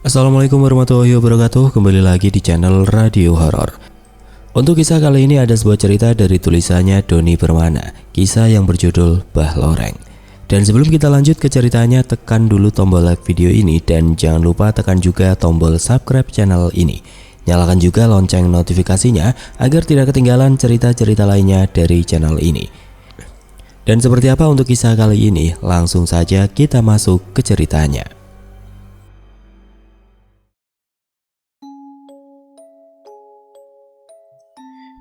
Assalamualaikum warahmatullahi wabarakatuh. Kembali lagi di channel Radio Horor. Untuk kisah kali ini ada sebuah cerita dari tulisannya Doni Permana, kisah yang berjudul Bah Loreng. Dan sebelum kita lanjut ke ceritanya, tekan dulu tombol like video ini dan jangan lupa tekan juga tombol subscribe channel ini. Nyalakan juga lonceng notifikasinya agar tidak ketinggalan cerita-cerita lainnya dari channel ini. Dan seperti apa untuk kisah kali ini? Langsung saja kita masuk ke ceritanya.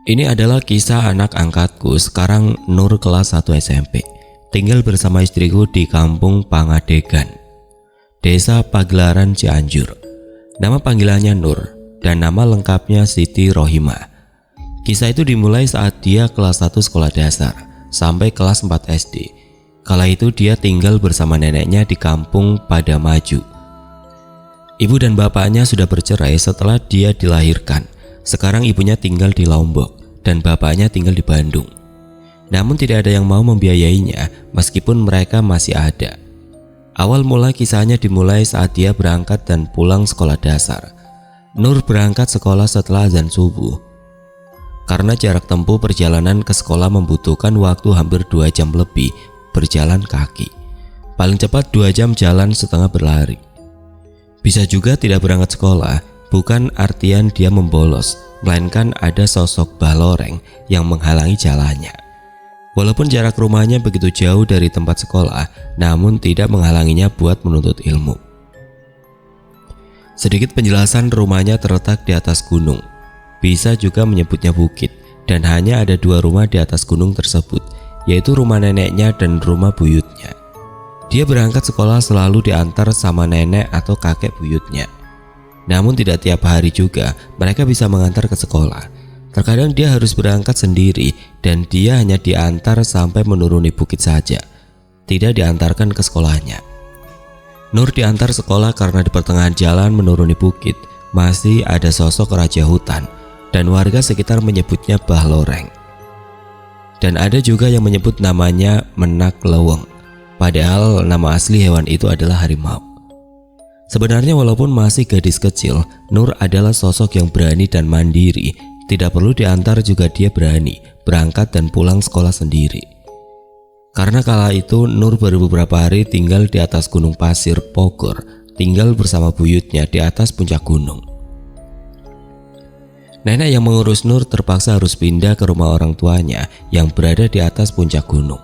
Ini adalah kisah anak angkatku, sekarang Nur kelas 1 SMP. Tinggal bersama istriku di kampung Pangadegan, Desa Pagelaran Cianjur. Nama panggilannya Nur dan nama lengkapnya Siti Rohimah. Kisah itu dimulai saat dia kelas 1 sekolah dasar sampai kelas 4 SD. Kala itu dia tinggal bersama neneknya di kampung Padamaju. Ibu dan bapaknya sudah bercerai setelah dia dilahirkan. Sekarang ibunya tinggal di Lombok dan bapaknya tinggal di Bandung. Namun tidak ada yang mau membiayainya meskipun mereka masih ada. Awal mula kisahnya dimulai saat dia berangkat dan pulang sekolah dasar. Nur berangkat sekolah setelah azan subuh. Karena jarak tempuh perjalanan ke sekolah membutuhkan waktu hampir 2 jam lebih berjalan kaki. Paling cepat 2 jam jalan setengah berlari. Bisa juga tidak berangkat sekolah, bukan artian dia membolos, melainkan ada sosok Bah Loreng yang menghalangi jalannya. Walaupun jarak rumahnya begitu jauh dari tempat sekolah, namun tidak menghalanginya buat menuntut ilmu. Sedikit penjelasan, rumahnya terletak di atas gunung. Bisa juga menyebutnya bukit, dan hanya ada 2 rumah di atas gunung tersebut, yaitu rumah neneknya dan rumah buyutnya. Dia berangkat sekolah selalu diantar sama nenek atau kakek buyutnya. Namun tidak tiap hari juga mereka bisa mengantar ke sekolah. Terkadang dia harus berangkat sendiri dan dia hanya diantar sampai menuruni bukit saja, tidak diantarkan ke sekolahnya. Nur diantar sekolah karena di pertengahan jalan menuruni bukit masih ada sosok raja hutan dan warga sekitar menyebutnya Bah Loreng. Dan ada juga yang menyebut namanya Menak Leweng, padahal nama asli hewan itu adalah harimau. Sebenarnya walaupun masih gadis kecil, Nur adalah sosok yang berani dan mandiri. Tidak perlu diantar juga dia berani berangkat dan pulang sekolah sendiri. Karena kala itu Nur baru beberapa hari tinggal di atas gunung pasir Pogor, tinggal bersama buyutnya di atas puncak gunung. Nenek yang mengurus Nur terpaksa harus pindah ke rumah orang tuanya yang berada di atas puncak gunung.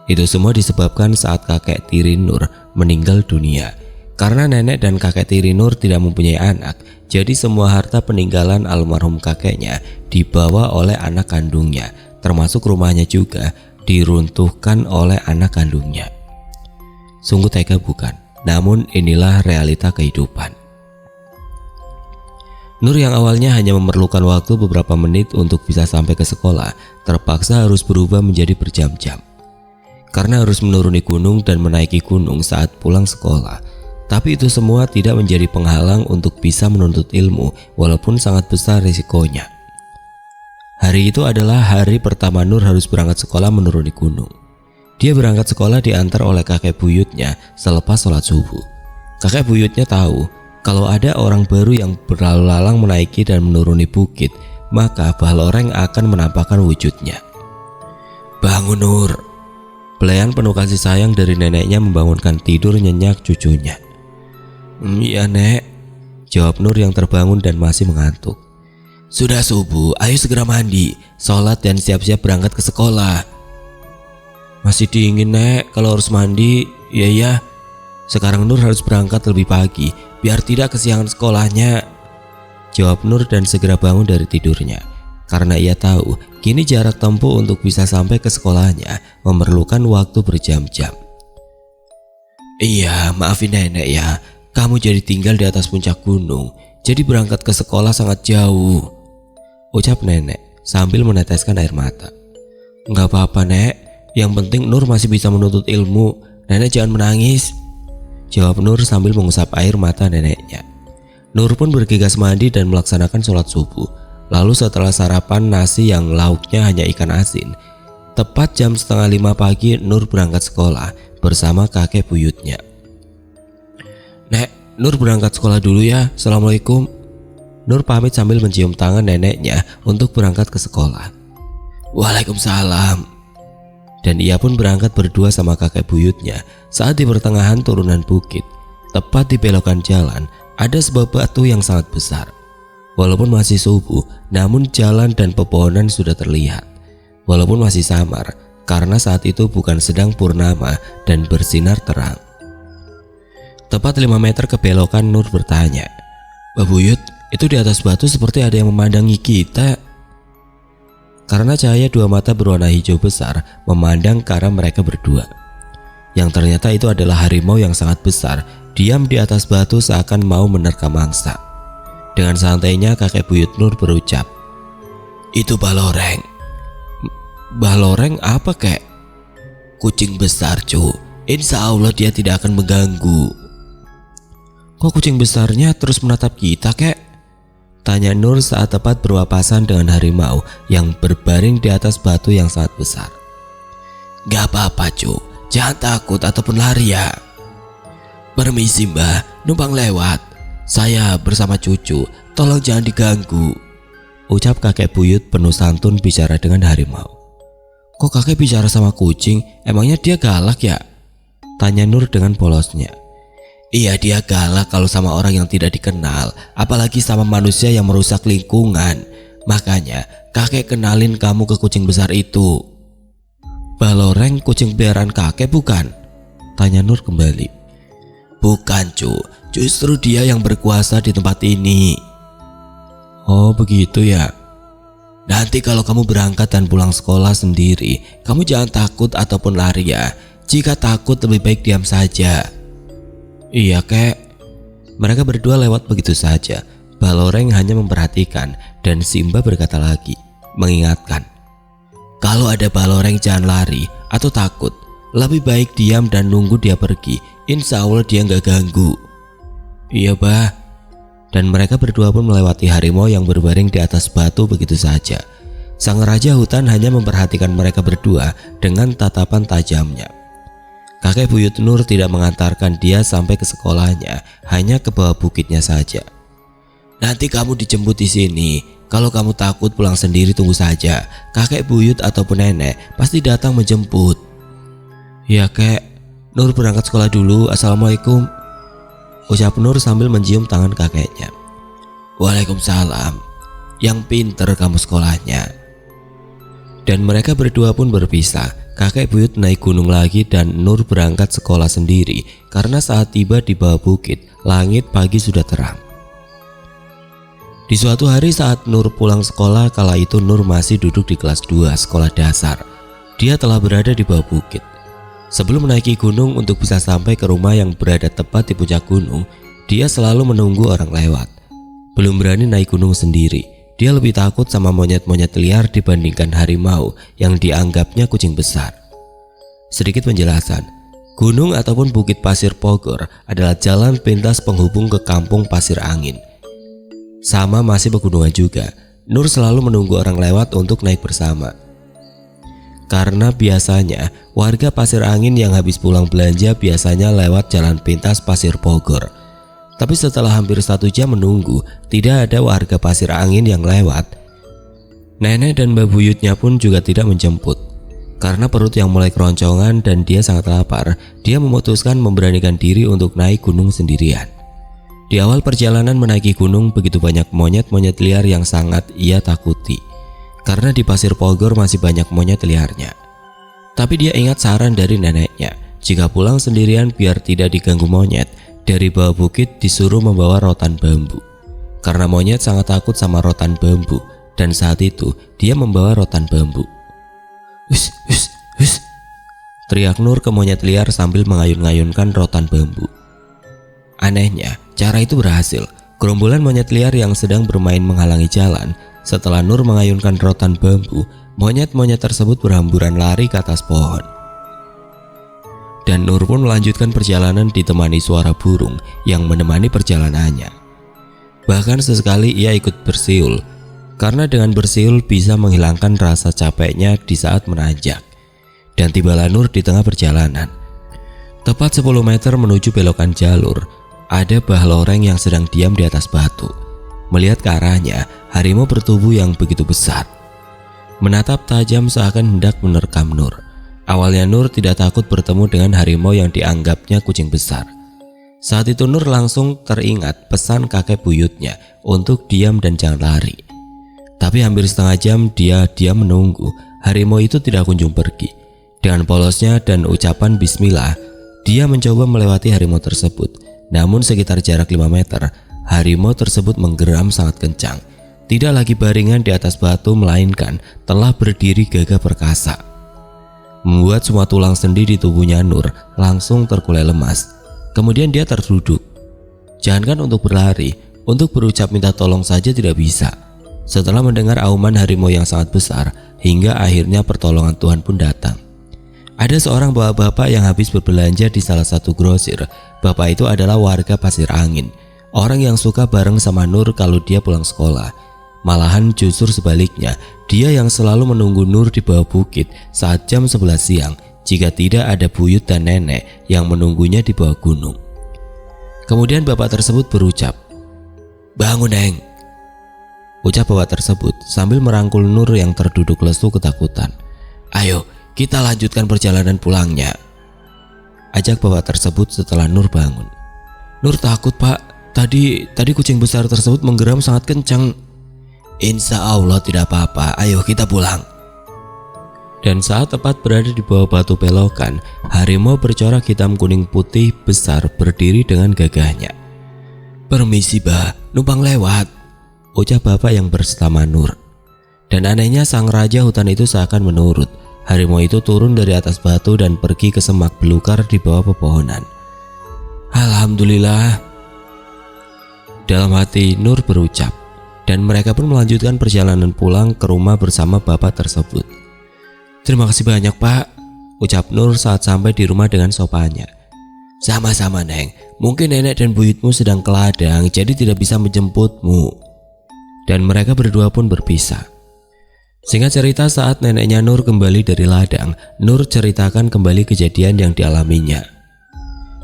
Itu semua disebabkan saat kakek tiri Nur meninggal dunia. Karena nenek dan kakek tiri Nur tidak mempunyai anak, jadi semua harta peninggalan almarhum kakeknya dibawa oleh anak kandungnya, termasuk rumahnya juga diruntuhkan oleh anak kandungnya. Sungguh tega bukan? Namun inilah realita kehidupan. Nur yang awalnya hanya memerlukan waktu beberapa menit untuk bisa sampai ke sekolah, terpaksa harus berubah menjadi berjam-jam. Karena harus menuruni gunung dan menaiki gunung saat pulang sekolah. Tapi itu semua tidak menjadi penghalang untuk bisa menuntut ilmu walaupun sangat besar risikonya. Hari itu adalah hari pertama Nur harus berangkat sekolah menuruni gunung. Dia berangkat sekolah diantar oleh kakek buyutnya selepas sholat subuh. Kakek buyutnya tahu kalau ada orang baru yang berlalu lalang menaiki dan menuruni bukit, maka Bah Loreng akan menampakkan wujudnya. "Bangun Nur!" Pelayan penuh kasih sayang dari neneknya membangunkan tidur nyenyak cucunya. "Iya nek," jawab Nur yang terbangun dan masih mengantuk. "Sudah subuh, ayo segera mandi, sholat dan siap-siap berangkat ke sekolah." "Masih dingin nek, kalau harus mandi." "Iya. Sekarang Nur harus berangkat lebih pagi, biar tidak kesiangan sekolahnya," jawab Nur dan segera bangun dari tidurnya. Karena ia tahu kini jarak tempuh untuk bisa sampai ke sekolahnya memerlukan waktu berjam-jam. "Iya, maafin nenek ya. Kamu jadi tinggal di atas puncak gunung, jadi berangkat ke sekolah sangat jauh," ucap nenek sambil meneteskan air mata. "Nggak apa-apa nek, yang penting Nur masih bisa menuntut ilmu. Nenek jangan menangis," jawab Nur sambil mengusap air mata neneknya. Nur pun bergegas mandi dan melaksanakan sholat subuh. Lalu setelah sarapan nasi yang lauknya hanya ikan asin, tepat jam 4:30 pagi Nur berangkat sekolah bersama kakek buyutnya. "Nek, Nur berangkat sekolah dulu ya, Assalamualaikum. Nur pamit sambil mencium tangan neneknya untuk berangkat ke sekolah. Waalaikumsalam. Dan ia pun berangkat berdua sama kakek buyutnya. Saat di pertengahan turunan bukit, tepat di belokan jalan, ada sebuah batu yang sangat besar. Walaupun masih subuh, namun jalan dan pepohonan sudah terlihat. Walaupun masih samar, karena saat itu bukan sedang purnama dan bersinar terang. Tepat 5 meter ke belokan, Nur bertanya, "Mbak Buyut, itu di atas batu seperti ada yang memandangi kita." Karena cahaya dua mata berwarna hijau besar memandang ke arah mereka berdua. Yang ternyata itu adalah harimau yang sangat besar, diam di atas batu seakan mau menerkam mangsa. Dengan santainya kakek buyut Nur berucap, "Itu baloreng." "Baloreng apa kek?" "Kucing besar cu, insya Allah dia tidak akan mengganggu." "Kok kucing besarnya terus menatap kita kek?" tanya Nur saat tepat berpapasan dengan harimau yang berbaring di atas batu yang sangat besar. "Gak apa-apa cu, jangan takut ataupun lari ya." "Permisi mbah, numpang lewat. Saya bersama cucu, tolong jangan diganggu," ucap kakek buyut penuh santun bicara dengan harimau. "Kok kakek bicara sama kucing? Emangnya dia galak ya?" tanya Nur dengan polosnya. "Iya, dia galak kalau sama orang yang tidak dikenal, apalagi sama manusia yang merusak lingkungan. Makanya kakek kenalin kamu ke kucing besar itu." "Baloreng kucing peliharaan kakek bukan?" tanya Nur kembali. "Bukan cu, justru dia yang berkuasa di tempat ini." "Oh begitu ya. Nanti kalau kamu berangkat dan pulang sekolah sendiri, kamu jangan takut ataupun lari ya. Jika takut lebih baik diam saja." "Iya kek." Mereka berdua lewat begitu saja. Baloreng hanya memperhatikan dan Simba berkata lagi, mengingatkan, "Kalau ada baloreng jangan lari atau takut. Lebih baik diam dan nunggu dia pergi. Insya Allah dia nggak ganggu." "Iya bah." Dan mereka berdua pun melewati harimau yang berbaring di atas batu begitu saja. Sang raja hutan hanya memperhatikan mereka berdua dengan tatapan tajamnya. Kakek buyut Nur tidak mengantarkan dia sampai ke sekolahnya, hanya ke bawah bukitnya saja. "Nanti kamu dijemput di sini. Kalau kamu takut pulang sendiri tunggu saja. Kakek buyut ataupun nenek pasti datang menjemput." "Ya kek, Nur berangkat sekolah dulu. Assalamualaikum," ucap Nur sambil mencium tangan kakeknya. "Waalaikumsalam. Yang pinter kamu sekolahnya." Dan mereka berdua pun berpisah. Kakek buyut naik gunung lagi dan Nur berangkat sekolah sendiri karena saat tiba di bawah bukit, langit pagi sudah terang. Di suatu hari saat Nur pulang sekolah, kala itu Nur masih duduk di kelas 2 sekolah dasar. Dia telah berada di bawah bukit. Sebelum menaiki gunung untuk bisa sampai ke rumah yang berada tepat di puncak gunung, dia selalu menunggu orang lewat. Belum berani naik gunung sendiri. Dia lebih takut sama monyet-monyet liar dibandingkan harimau yang dianggapnya kucing besar. Sedikit penjelasan, gunung ataupun bukit pasir Pogor adalah jalan pintas penghubung ke kampung Pasir Angin. Sama masih pegunungan juga, Nur selalu menunggu orang lewat untuk naik bersama. Karena biasanya warga Pasir Angin yang habis pulang belanja biasanya lewat jalan pintas Pasir Pogor. Tapi setelah hampir 1 jam menunggu, tidak ada warga Pasir Angin yang lewat. Nenek dan mbak buyutnya pun juga tidak menjemput. Karena perut yang mulai keroncongan dan dia sangat lapar, dia memutuskan memberanikan diri untuk naik gunung sendirian. Di awal perjalanan menaiki gunung, begitu banyak monyet-monyet liar yang sangat ia takuti. Karena di Pasir Pogor masih banyak monyet liarnya. Tapi dia ingat saran dari neneknya, jika pulang sendirian biar tidak diganggu monyet, dari bawah bukit disuruh membawa rotan bambu. Karena monyet sangat takut sama rotan bambu, dan saat itu dia membawa rotan bambu. "Hus, hus, hus," teriak Nur ke monyet liar sambil mengayun-ngayunkan rotan bambu. Anehnya, cara itu berhasil. Gerombolan monyet liar yang sedang bermain menghalangi jalan. Setelah Nur mengayunkan rotan bambu, monyet-monyet tersebut berhamburan lari ke atas pohon. Dan Nur pun melanjutkan perjalanan ditemani suara burung yang menemani perjalanannya. Bahkan sesekali ia ikut bersiul, karena dengan bersiul bisa menghilangkan rasa capeknya di saat menanjak. Dan tibalah Nur di tengah perjalanan. Tepat 10 meter menuju belokan jalur, ada bah loreng yang sedang diam di atas batu. Melihat ke arahnya, harimau bertubuh yang begitu besar. Menatap tajam seakan hendak menerkam Nur. Awalnya Nur tidak takut bertemu dengan harimau yang dianggapnya kucing besar. Saat itu Nur langsung teringat pesan kakek buyutnya untuk diam dan jangan lari. Tapi hampir setengah jam dia diam menunggu, harimau itu tidak kunjung pergi. Dengan polosnya dan ucapan bismillah, dia mencoba melewati harimau tersebut. Namun sekitar jarak 5 meter, harimau tersebut menggeram sangat kencang. Tidak lagi baringan di atas batu, melainkan telah berdiri gagah perkasa. Membuat semua tulang sendi di tubuhnya Nur langsung terkulai lemas. Kemudian dia terduduk. Jangankan untuk berlari, untuk berucap minta tolong saja tidak bisa. Setelah mendengar auman harimau yang sangat besar, hingga akhirnya pertolongan Tuhan pun datang. Ada seorang bapak-bapak yang habis berbelanja di salah satu grosir. Bapak itu adalah warga Pasir Angin, orang yang suka bareng sama Nur kalau dia pulang sekolah. Malahan justru sebaliknya, dia yang selalu menunggu Nur di bawah bukit saat jam 11 siang jika tidak ada buyut dan nenek yang menunggunya di bawah gunung. Kemudian bapak tersebut berucap, "Bangun, Neng," ucap bapak tersebut sambil merangkul Nur yang terduduk lesu ketakutan. "Ayo, kita lanjutkan perjalanan pulangnya," ajak bapak tersebut setelah Nur bangun. "Nur takut, Pak. Tadi kucing besar tersebut menggeram sangat kencang." "Insya Allah tidak apa-apa, ayo kita pulang." Dan saat tepat berada di bawah batu belokan, harimau bercorak hitam kuning putih besar berdiri dengan gagahnya. "Permisi, Bah, numpang lewat," ucap bapak yang bersama Nur. Dan anehnya sang raja hutan itu seakan menurut. Harimau itu turun dari atas batu dan pergi ke semak belukar di bawah pepohonan. "Alhamdulillah," dalam hati Nur berucap. Dan mereka pun melanjutkan perjalanan pulang ke rumah bersama bapak tersebut. "Terima kasih banyak, Pak," ucap Nur saat sampai di rumah dengan sopannya. "Sama-sama, Neng. Mungkin nenek dan buyutmu sedang ke ladang, jadi tidak bisa menjemputmu." Dan mereka berdua pun berpisah. Singkat cerita, saat neneknya Nur kembali dari ladang, Nur ceritakan kembali kejadian yang dialaminya.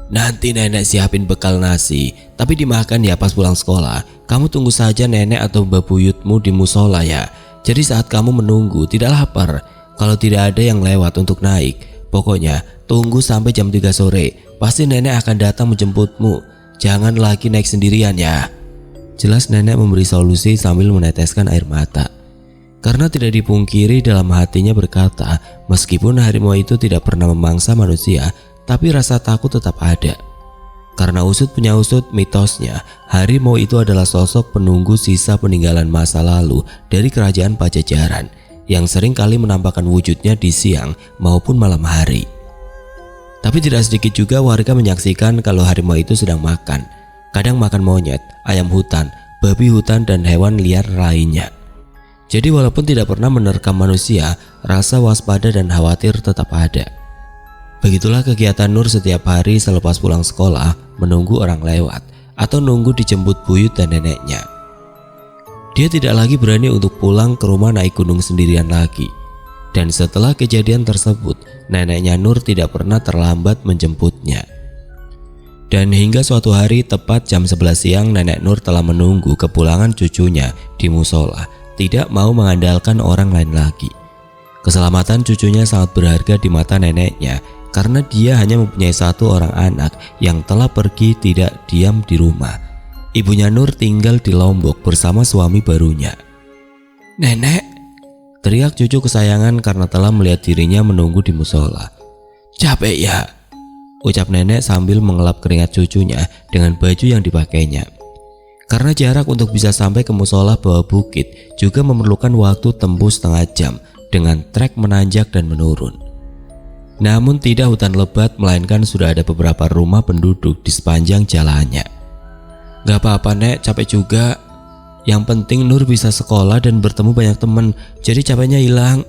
"Nanti nenek siapin bekal nasi, tapi dimakan ya pas pulang sekolah. Kamu tunggu saja nenek atau mbak buyutmu di musola ya. Jadi saat kamu menunggu tidak lapar. Kalau tidak ada yang lewat untuk naik, pokoknya tunggu sampai jam 3 sore. Pasti nenek akan datang menjemputmu. Jangan lagi naik sendirian ya." Jelas nenek memberi solusi sambil meneteskan air mata. Karena tidak dipungkiri dalam hatinya berkata, meskipun harimau itu tidak pernah memangsa manusia, tapi rasa takut tetap ada. Karena usut punya usut, mitosnya harimau itu adalah sosok penunggu sisa peninggalan masa lalu dari kerajaan Pajajaran yang sering kali menampakkan wujudnya di siang maupun malam hari. Tapi tidak sedikit juga warga menyaksikan kalau harimau itu sedang makan. Kadang makan monyet, ayam hutan, babi hutan, dan hewan liar lainnya. Jadi walaupun tidak pernah menerkam manusia, rasa waspada dan khawatir tetap ada. Begitulah kegiatan Nur setiap hari selepas pulang sekolah, menunggu orang lewat atau nunggu dijemput buyut dan neneknya. Dia tidak lagi berani untuk pulang ke rumah naik gunung sendirian lagi. Dan setelah kejadian tersebut, neneknya Nur tidak pernah terlambat menjemputnya. Dan hingga suatu hari tepat jam 11 siang, nenek Nur telah menunggu kepulangan cucunya di musola, tidak mau mengandalkan orang lain lagi. Keselamatan cucunya sangat berharga di mata neneknya karena dia hanya mempunyai satu orang anak yang telah pergi tidak diam di rumah. Ibunya Nur tinggal di Lombok bersama suami barunya. "Nenek," teriak cucu kesayangan karena telah melihat dirinya menunggu di musola. "Capek ya?" ucap nenek sambil mengelap keringat cucunya dengan baju yang dipakainya. Karena jarak untuk bisa sampai ke musola bawah bukit juga memerlukan waktu tempuh setengah jam dengan trek menanjak dan menurun. Namun tidak hutan lebat, melainkan sudah ada beberapa rumah penduduk di sepanjang jalannya. "Gak apa-apa, Nek, capek juga. Yang penting Nur bisa sekolah dan bertemu banyak teman, jadi capeknya hilang."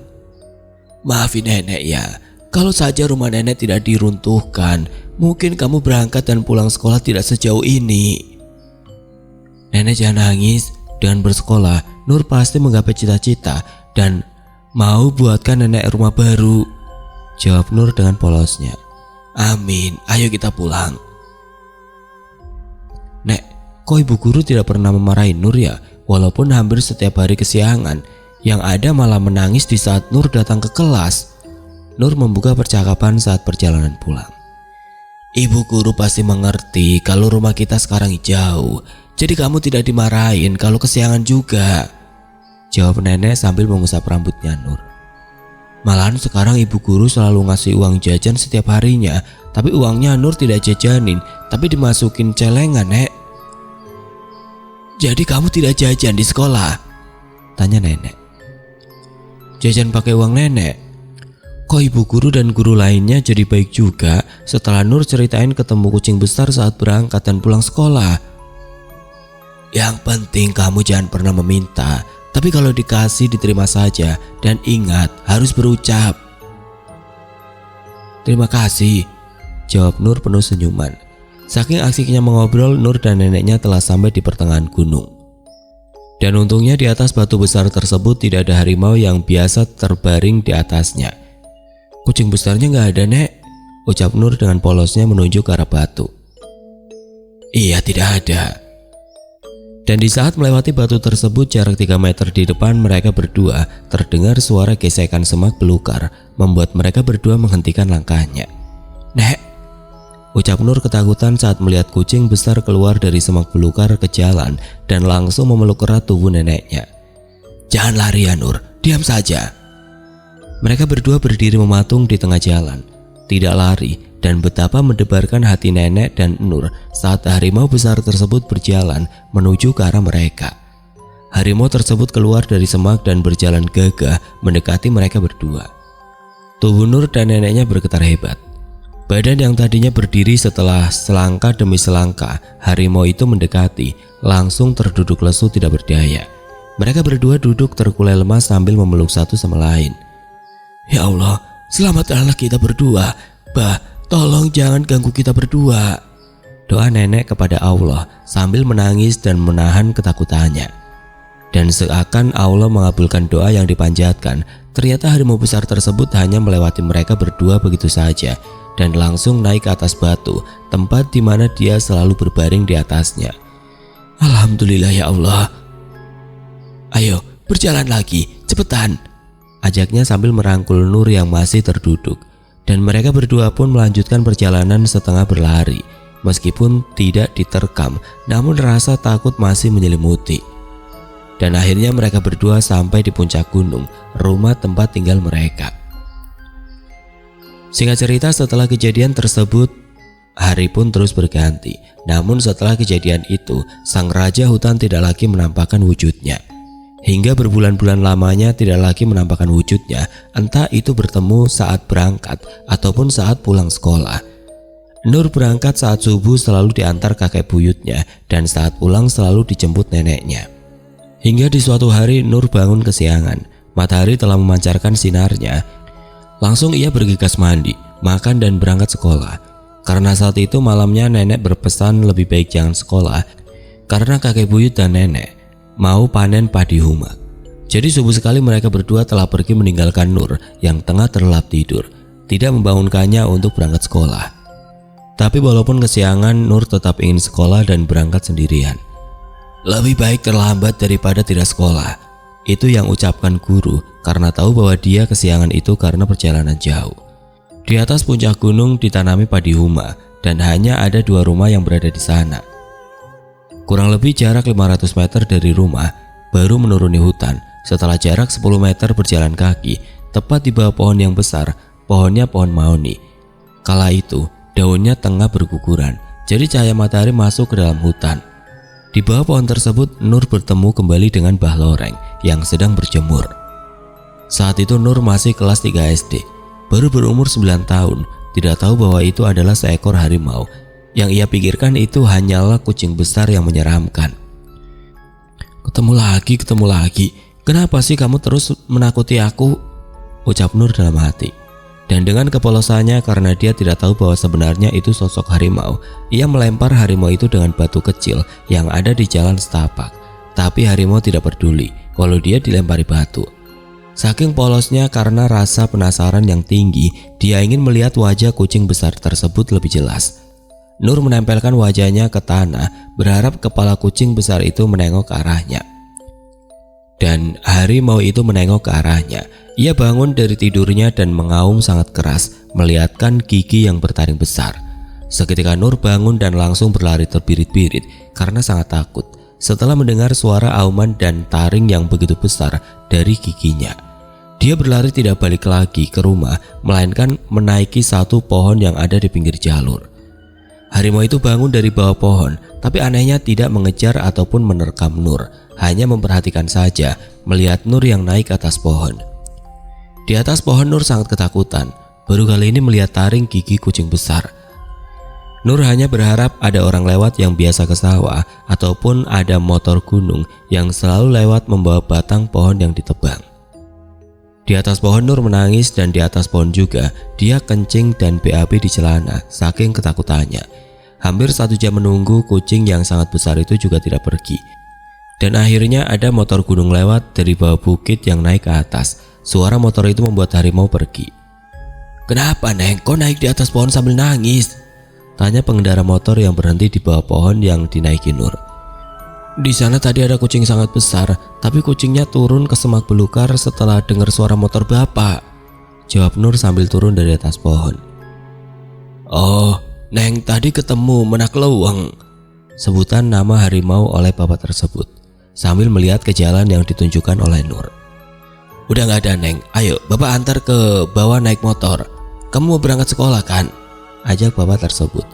"Maafin nenek ya, kalau saja rumah nenek tidak diruntuhkan, mungkin kamu berangkat dan pulang sekolah tidak sejauh ini." "Nenek jangan nangis, dengan bersekolah Nur pasti menggapai cita-cita dan mau buatkan nenek rumah baru," jawab Nur dengan polosnya. "Amin, ayo kita pulang." Kok ibu guru tidak pernah memarahi Nur ya? Walaupun hampir setiap hari kesiangan, yang ada malah menangis di saat Nur datang ke kelas. Nur membuka percakapan saat perjalanan pulang. Ibu guru pasti mengerti kalau rumah kita sekarang jauh, jadi kamu tidak dimarahin kalau kesiangan juga, jawab nenek sambil mengusap rambutnya Nur. Malahan sekarang ibu guru selalu ngasih uang jajan setiap harinya, tapi uangnya Nur tidak jajanin, tapi dimasukin celengan, Nek. Jadi kamu tidak jajan di sekolah? Tanya nenek. Jajan pakai uang nenek. Kok ibu guru dan guru lainnya jadi baik juga setelah Nur ceritain ketemu kucing besar saat berangkat dan pulang sekolah? Yang penting kamu jangan pernah meminta, tapi kalau dikasih diterima saja, dan ingat harus berucap. Terima kasih, jawab Nur penuh senyuman. Saking asiknya mengobrol, Nur dan neneknya telah sampai di pertengahan gunung. Dan untungnya di atas batu besar tersebut tidak ada harimau yang biasa terbaring di atasnya. Kucing besarnya nggak ada, Nek, ucap Nur dengan polosnya menunjuk ke arah batu. Iya, tidak ada. Dan di saat melewati batu tersebut jarak 3 meter di depan mereka berdua terdengar suara gesekan semak belukar, membuat mereka berdua menghentikan langkahnya. Nek, ucap Nur ketakutan saat melihat kucing besar keluar dari semak belukar ke jalan dan langsung memeluk erat tubuh neneknya. Jangan lari ya Nur, diam saja. Mereka berdua berdiri mematung di tengah jalan, tidak lari, dan betapa mendebarkan hati nenek dan Nur saat harimau besar tersebut berjalan menuju ke arah mereka. Harimau tersebut keluar dari semak dan berjalan gagah mendekati mereka berdua. Tubuh Nur dan neneknya bergetar hebat. Badan yang tadinya berdiri setelah selangkah demi selangkah harimau itu mendekati, langsung terduduk lesu tidak berdaya. Mereka berdua duduk terkulai lemas sambil memeluk satu sama lain. Ya Allah, selamatkanlah kita berdua. Bah, tolong jangan ganggu kita berdua, doa nenek kepada Allah sambil menangis dan menahan ketakutannya. Dan seakan Allah mengabulkan doa yang dipanjatkan, ternyata harimau besar tersebut hanya melewati mereka berdua begitu saja dan langsung naik ke atas batu, tempat di mana dia selalu berbaring di atasnya. Alhamdulillah ya Allah. Ayo, berjalan lagi, cepetan, ajaknya sambil merangkul Nur yang masih terduduk. Dan mereka berdua pun melanjutkan perjalanan setengah berlari. Meskipun tidak diterkam, namun rasa takut masih menyelimuti. Dan akhirnya mereka berdua sampai di puncak gunung, rumah tempat tinggal mereka. Singkat cerita, setelah kejadian tersebut, hari pun terus berganti. Namun setelah kejadian itu, sang raja hutan tidak lagi menampakkan wujudnya. Hingga berbulan-bulan lamanya tidak lagi menampakkan wujudnya, entah itu bertemu saat berangkat ataupun saat pulang sekolah. Nur berangkat saat subuh selalu diantar kakek buyutnya, dan saat pulang selalu dijemput neneknya. Hingga di suatu hari Nur bangun kesiangan, matahari telah memancarkan sinarnya. Langsung ia bergegas mandi, makan dan berangkat sekolah. Karena saat itu malamnya nenek berpesan lebih baik jangan sekolah, karena kakek buyut dan nenek mau panen padi humak. Jadi subuh sekali mereka berdua telah pergi meninggalkan Nur yang tengah terlelap tidur, tidak membangunkannya untuk berangkat sekolah. Tapi walaupun kesiangan, Nur tetap ingin sekolah dan berangkat sendirian. Lebih baik terlambat daripada tidak sekolah, itu yang ucapkan guru karena tahu bahwa dia kesiangan itu karena perjalanan jauh. Di atas puncak gunung ditanami padi huma dan hanya ada 2 rumah yang berada di sana. Kurang lebih jarak 500 meter dari rumah, baru menuruni hutan. Setelah jarak 10 meter berjalan kaki, tepat di bawah pohon yang besar, pohonnya pohon mahoni. Kala itu, daunnya tengah berguguran, jadi cahaya matahari masuk ke dalam hutan. Di bawah pohon tersebut, Nur bertemu kembali dengan Mbah Loreng yang sedang berjemur. Saat itu Nur masih kelas 3 SD, baru berumur 9 tahun, tidak tahu bahwa itu adalah seekor harimau. Yang ia pikirkan itu hanyalah kucing besar yang menyeramkan. Ketemu lagi. Kenapa sih kamu terus menakuti aku? Ucap Nur dalam hati. Dan dengan kepolosannya karena dia tidak tahu bahwa sebenarnya itu sosok harimau, ia melempar harimau itu dengan batu kecil yang ada di jalan setapak. Tapi harimau tidak peduli kalau dia dilempari batu. Saking polosnya karena rasa penasaran yang tinggi, dia ingin melihat wajah kucing besar tersebut lebih jelas. Nur menempelkan wajahnya ke tanah, berharap kepala kucing besar itu menengok ke arahnya. Dan harimau itu menengok ke arahnya. Ia bangun dari tidurnya dan mengaum sangat keras, melihatkan gigi yang bertaring besar. Seketika Nur bangun dan langsung berlari terbirit-birit karena sangat takut setelah mendengar suara auman dan taring yang begitu besar dari giginya. Dia berlari tidak balik lagi ke rumah, melainkan menaiki satu pohon yang ada di pinggir jalur. Harimau itu bangun dari bawah pohon, tapi anehnya tidak mengejar ataupun menerkam Nur, hanya memperhatikan saja, melihat Nur yang naik ke atas pohon. Di atas pohon Nur sangat ketakutan, baru kali ini melihat taring gigi kucing besar. Nur hanya berharap ada orang lewat yang biasa ke sawah, ataupun ada motor gunung yang selalu lewat membawa batang pohon yang ditebang. Di atas pohon Nur menangis, dan di atas pohon juga dia kencing dan BAB di celana saking ketakutannya. Hampir 1 jam menunggu, kucing yang sangat besar itu juga tidak pergi. Dan akhirnya ada motor gunung lewat dari bawah bukit yang naik ke atas. Suara motor itu membuat harimau pergi. "Kenapa, Neng? Kok naik di atas pohon sambil nangis?" tanya pengendara motor yang berhenti di bawah pohon yang dinaiki Nur. "Di sana tadi ada kucing sangat besar, tapi kucingnya turun ke semak belukar setelah dengar suara motor Bapak," jawab Nur sambil turun dari atas pohon. "Oh, Neng tadi ketemu Menak Leweng," sebutan nama harimau oleh bapak tersebut, sambil melihat ke jalan yang ditunjukkan oleh Nur. "Udah gak ada, Neng. Ayo Bapak antar ke bawah naik motor. Kamu mau berangkat sekolah kan?" ajak bapak tersebut.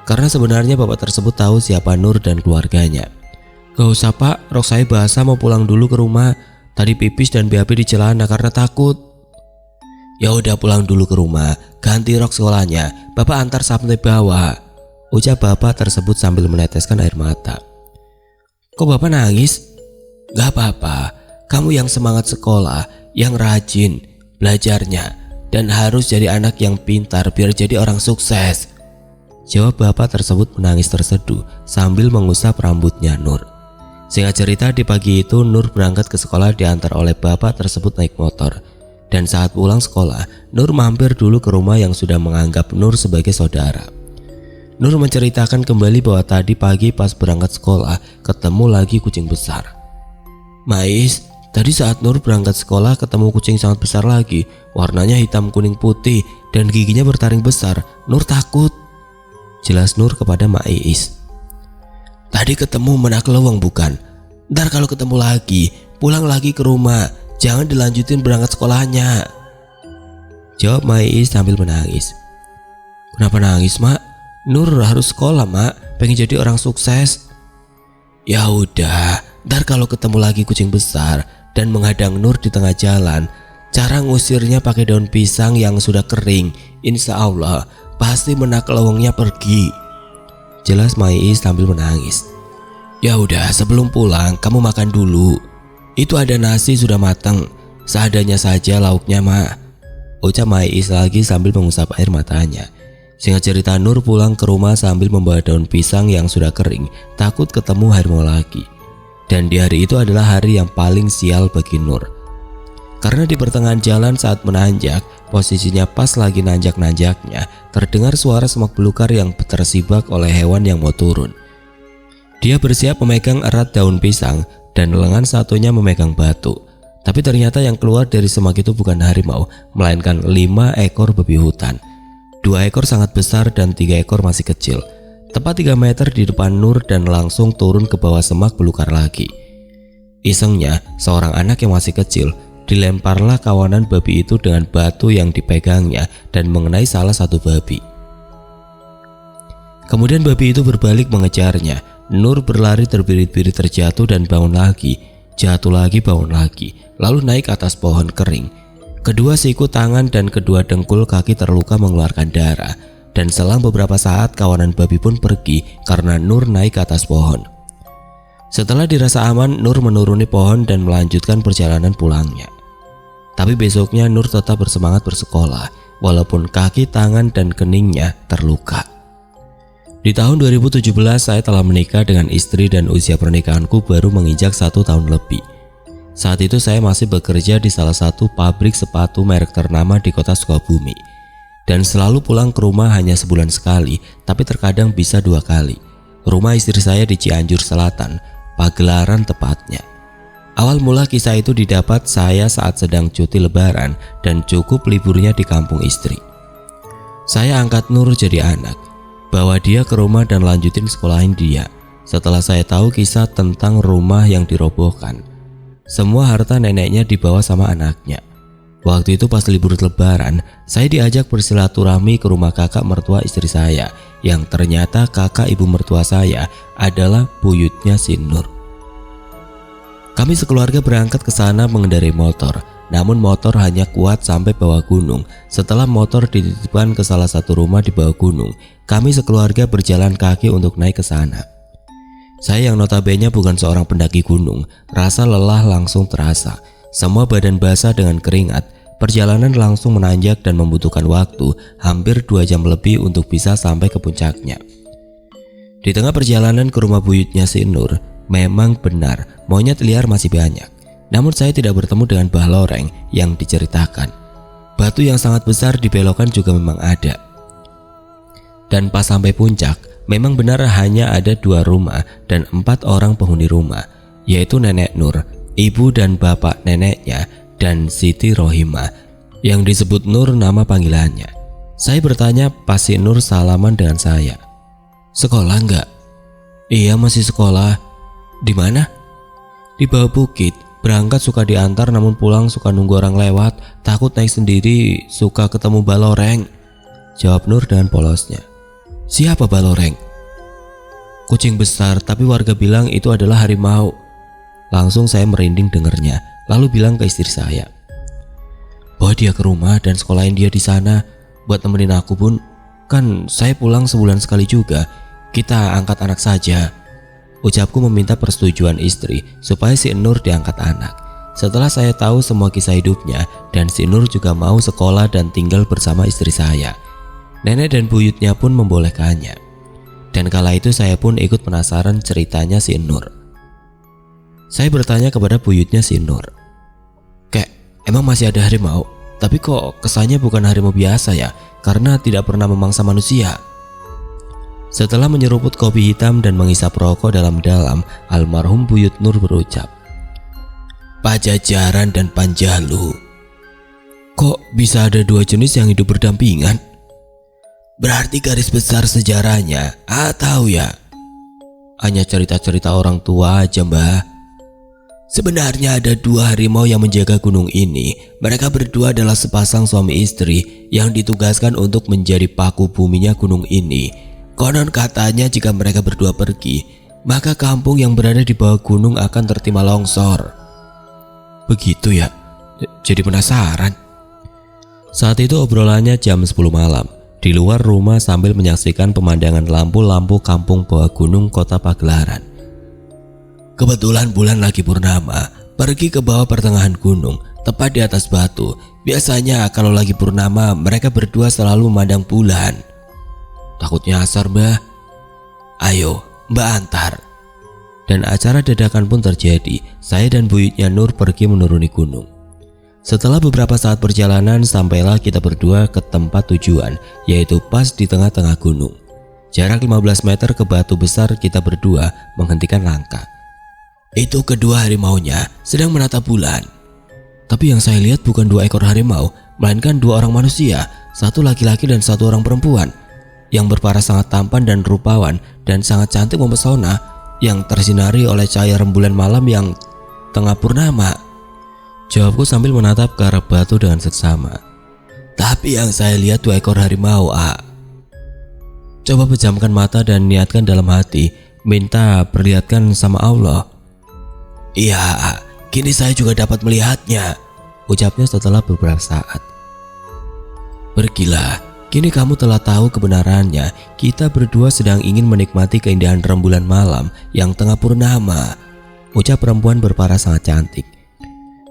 Karena sebenarnya bapak tersebut tahu siapa Nur dan keluarganya. "Gak usah Pak, rok saya basah, mau pulang dulu ke rumah. Tadi pipis dan BAB di celana karena takut." "Ya udah pulang dulu ke rumah, ganti rok sekolahnya, Bapak antar sampai bawah," ucap bapak tersebut sambil meneteskan air mata. "Kok Bapak nangis?" "Gak apa-apa, kamu yang semangat sekolah, yang rajin belajarnya, dan harus jadi anak yang pintar biar jadi orang sukses," jawab bapak tersebut menangis terseduh sambil mengusap rambutnya Nur. Singkat cerita, di pagi itu Nur berangkat ke sekolah diantar oleh bapak tersebut naik motor. Dan saat pulang sekolah, Nur mampir dulu ke rumah yang sudah menganggap Nur sebagai saudara. Nur menceritakan kembali bahwa tadi pagi pas berangkat sekolah ketemu lagi kucing besar. "Mais, tadi saat Nur berangkat sekolah ketemu kucing sangat besar lagi, warnanya hitam kuning putih dan giginya bertaring besar. Nur takut," jelas Nur kepada Mak Iis. "Tadi ketemu Menak Leweng bukan? Ntar kalau ketemu lagi, pulang lagi ke rumah, jangan dilanjutin berangkat sekolahnya," jawab Mak Iis sambil menangis. "Kenapa nangis, Mak? Nur harus sekolah, Mak, pengen jadi orang sukses." "Ya udah, ntar kalau ketemu lagi kucing besar dan menghadang Nur di tengah jalan, cara ngusirnya pakai daun pisang yang sudah kering. Insya Allah pasti Menak Lewengnya pergi," jelas Mak Iis sambil menangis. "Ya udah, sebelum pulang kamu makan dulu. Itu ada nasi sudah matang, seadanya saja lauknya, Mak," ucap Mak Iis lagi sambil mengusap air matanya. Singkat cerita, Nur pulang ke rumah sambil membawa daun pisang yang sudah kering, takut ketemu harimau lagi. Dan di hari itu adalah hari yang paling sial bagi Nur. Karena di pertengahan jalan saat menanjak, posisinya pas lagi nanjak-nanjaknya, terdengar suara semak belukar yang tersibak oleh hewan yang mau turun. Dia bersiap memegang erat daun pisang dan lengan satunya memegang batu. Tapi ternyata yang keluar dari semak itu bukan harimau, melainkan 5 ekor babi hutan. 2 ekor sangat besar dan 3 ekor masih kecil. Tepat 3 meter di depan Nur dan langsung turun ke bawah semak belukar lagi. Isengnya, seorang anak yang masih kecil, dilemparlah kawanan babi itu dengan batu yang dipegangnya dan mengenai salah satu babi. Kemudian babi itu berbalik mengejarnya. Nur berlari terbirit-birit, terjatuh dan bangun lagi, jatuh lagi, bangun lagi, lalu naik atas pohon kering. Kedua siku tangan dan kedua dengkul kaki terluka mengeluarkan darah. Dan selang beberapa saat kawanan babi pun pergi karena Nur naik ke atas pohon. Setelah dirasa aman, Nur menuruni pohon dan melanjutkan perjalanan pulangnya. Tapi besoknya Nur tetap bersemangat bersekolah walaupun kaki, tangan, dan keningnya terluka. Di tahun 2017 saya telah menikah dengan istri dan usia pernikahanku baru menginjak 1 tahun lebih. Saat itu saya masih bekerja di salah satu pabrik sepatu merek ternama di kota Sukabumi. dan selalu pulang ke rumah hanya sebulan sekali, tapi terkadang bisa 2 kali. Rumah istri saya di Cianjur Selatan, Pagelaran tepatnya. Awal mula kisah itu didapat saya saat sedang cuti lebaran dan cukup liburnya di kampung istri. Saya angkat Nur jadi anak, bawa dia ke rumah dan lanjutin sekolahin dia. Setelah saya tahu kisah tentang rumah yang dirobohkan, semua harta neneknya dibawa sama anaknya. Waktu itu pas libur lebaran, saya diajak bersilaturahmi ke rumah kakak mertua istri saya, yang ternyata kakak ibu mertua saya adalah buyutnya si Nur. Kami sekeluarga berangkat ke sana mengendarai motor, namun motor hanya kuat sampai bawah gunung. Setelah motor dititipkan ke salah satu rumah di bawah gunung, kami sekeluarga berjalan kaki untuk naik ke sana. Saya yang notabene bukan seorang pendaki gunung, rasa lelah langsung terasa. Semua badan basah dengan keringat. Perjalanan langsung menanjak dan membutuhkan waktu hampir 2 jam lebih untuk bisa sampai ke puncaknya. Di tengah perjalanan ke rumah buyutnya si Nur, memang benar monyet liar masih banyak. Namun saya tidak bertemu dengan bah loreng yang diceritakan. Batu yang sangat besar di belokan juga memang ada. Dan pas sampai puncak, memang benar hanya ada 2 rumah dan 4 orang penghuni rumah, yaitu nenek Nur, ibu dan bapak neneknya, dan Siti Rohimah, yang disebut Nur nama panggilannya. Saya bertanya pas si Nur salaman dengan saya. "Sekolah enggak?" "Iya masih sekolah." "Di mana?" "Di bawah bukit. Berangkat suka diantar, namun pulang suka nunggu orang lewat. Takut naik sendiri, suka ketemu baloreng," jawab Nur dengan polosnya. "Siapa baloreng?" "Kucing besar, tapi warga bilang itu adalah harimau." Langsung saya merinding dengernya, lalu bilang ke istri saya, "Bawa dia ke rumah dan sekolahin dia di sana. Buat nemenin aku Bun, kan saya pulang sebulan sekali juga. Kita angkat anak saja." Ucapku meminta persetujuan istri supaya si Nur diangkat anak. Setelah saya tahu semua kisah hidupnya dan si Nur juga mau sekolah dan tinggal bersama istri saya, nenek dan buyutnya pun membolehkannya. Dan kala itu saya pun ikut penasaran ceritanya si Nur. Saya bertanya kepada buyutnya si Nur, "Kek, emang masih ada harimau? Tapi kok kesannya bukan harimau biasa ya, karena tidak pernah memangsa manusia." Setelah menyeruput kopi hitam dan menghisap rokok dalam-dalam, almarhum buyut Nur berucap, "Pajajaran dan Panjalu. Kok bisa ada 2 jenis yang hidup berdampingan? Berarti garis besar sejarahnya, tahu ya? Hanya cerita-cerita orang tua aja mbah. Sebenarnya ada 2 harimau yang menjaga gunung ini. Mereka berdua adalah sepasang suami istri yang ditugaskan untuk menjadi paku buminya gunung ini. Konon katanya jika mereka berdua pergi, maka kampung yang berada di bawah gunung akan tertimpa longsor." "Begitu ya? Jadi penasaran." Saat itu obrolannya jam 10 malam. Di luar rumah sambil menyaksikan pemandangan lampu-lampu kampung bawah gunung kota Pagelaran. Kebetulan bulan lagi purnama, pergi ke bawah pertengahan gunung, tepat di atas batu. Biasanya kalau lagi purnama, mereka berdua selalu memandang bulan. "Takut nyasar mbah." "Ayo, mbak antar." Dan acara dadakan pun terjadi. Saya dan buyutnya Nur pergi menuruni gunung. Setelah beberapa saat perjalanan, sampailah kita berdua ke tempat tujuan, yaitu pas di tengah-tengah gunung. Jarak 15 meter ke batu besar, kita berdua menghentikan langkah. "Itu kedua harimaunya sedang menatap bulan." "Tapi yang saya lihat bukan 2 ekor harimau, melainkan 2 orang manusia, 1 laki-laki dan 1 orang perempuan, yang berparas sangat tampan dan rupawan dan sangat cantik mempesona, yang tersinari oleh cahaya rembulan malam yang tengah purnama," jawabku sambil menatap ke arah batu dengan seksama. "Tapi yang saya lihat 2 ekor harimau, Coba pejamkan mata dan niatkan dalam hati, minta perlihatkan sama Allah." "Iya, kini saya juga dapat melihatnya," ucapnya setelah beberapa saat. "Pergilah, kini kamu telah tahu kebenarannya. Kita berdua sedang ingin menikmati keindahan rembulan malam yang tengah purnama," ucap perempuan berparas sangat cantik.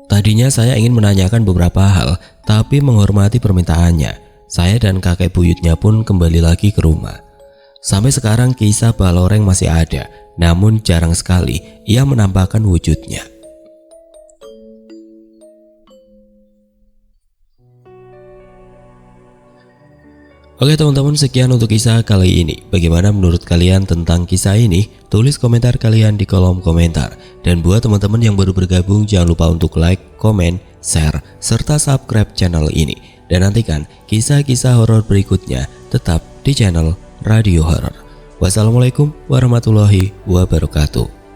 Tadinya saya ingin menanyakan beberapa hal, tapi menghormati permintaannya, saya dan kakek buyutnya pun kembali lagi ke rumah. Sampai sekarang kisah baloreng masih ada, namun jarang sekali ia menampakkan wujudnya. Oke teman-teman, sekian untuk kisah kali ini. Bagaimana menurut kalian tentang kisah ini? Tulis komentar kalian di kolom komentar. Dan buat teman-teman yang baru bergabung, jangan lupa untuk like, komen, share, serta subscribe channel ini. Dan nantikan kisah-kisah horor berikutnya tetap di channel Radio Horor. Wassalamualaikum warahmatullahi wabarakatuh.